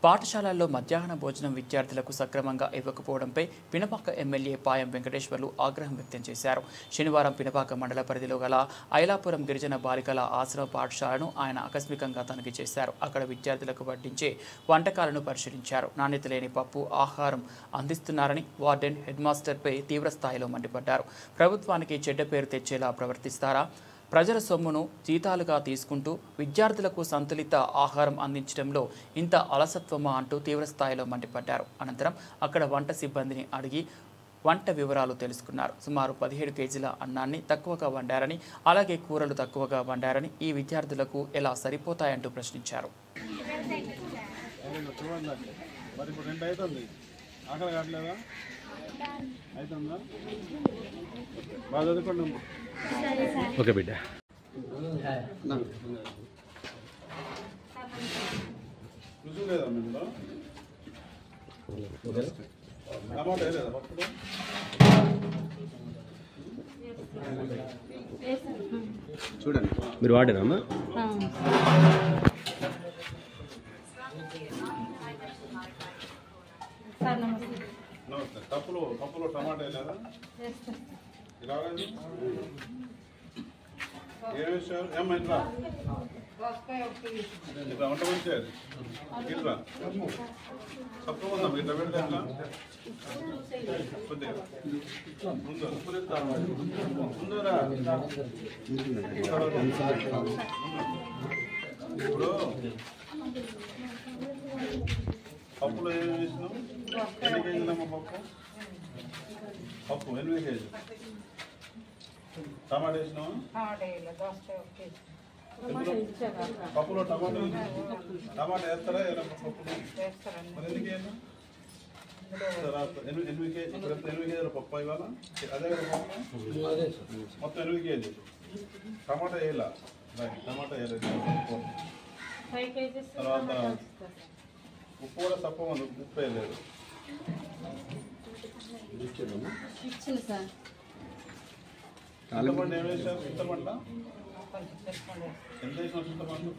పాఠశాలల్లో మధ్యాహ్న భోజనం విద్యార్థులకు సక్రమంగా ఇవ్వకపోవడంపై పినపాక ఎమ్మెల్యే పాయం వెంకటేశ్వర్లు ఆగ్రహం వ్యక్తం చేశారు. శనివారం పినపాక మండల పరిధిలో గల ఐలాపురం గిరిజన బాలికల ఆశ్రమ పాఠశాలను ఆయన ఆకస్మికంగా తనిఖీ చేశారు. అక్కడ విద్యార్థులకు వడ్డించే వంటకాలను పరిశీలించారు. నాణ్యత లేని పప్పు ఆహారం అందిస్తున్నారని వార్డెన్ హెడ్ మాస్టర్పై తీవ్ర స్థాయిలో మండిపడ్డారు. ప్రభుత్వానికి చెడ్డ పేరు తెచ్చేలా ప్రవర్తిస్తారా? ప్రజల సొమ్మును జీతాలుగా తీసుకుంటూ విద్యార్థులకు సంతులిత ఆహారం అందించడంలో ఇంత అలసత్వమా అంటూ తీవ్రస్థాయిలో మండిపడ్డారు. అనంతరం అక్కడ వంట సిబ్బందిని అడిగి వంట వివరాలు తెలుసుకున్నారు. సుమారు 17 కేజీల అన్నాన్ని తక్కువగా వండారని, అలాగే కూరలు తక్కువగా వండారని, ఈ విద్యార్థులకు ఎలా సరిపోతాయంటూ ప్రశ్నించారు. ఓకే బిడ్డ. చూడండి మీరు వాడారమ్మా? నమస్తే. కప్పులో టమాటా వేయలేదా? ఏం వేసారు? ఏమైందా ఇట్లా వంట మంచి ఇట్లా తక్కువ ఉందా? ఇట్లా పెడితే ఎట్లా? కొద్దిగా ముందురా. ఇప్పుడు పప్పులో ఏం వేసినాం? ఎన్ని కేజీలమ్మా పప్పు 8 కేజీలు. టమాటా వేసినావా? పప్పులో టమాటా వేస్తారా? పప్పులో మరి ఎందుకు వేయను? 8 కేజీలు. 8 కేజీల పప్పు ఇవాళ అదే మొత్తం 8 కేజీలు. టమాటా వేయాల. టమాటా వేయలేదు. తర్వాత ఉప్పు కూడా తక్కువ ఉంది. ఉప్పు వేయలేదు. చింతపండు ఏం వేసారు? చింతపండు ఎంత వేసిన? చింతపండు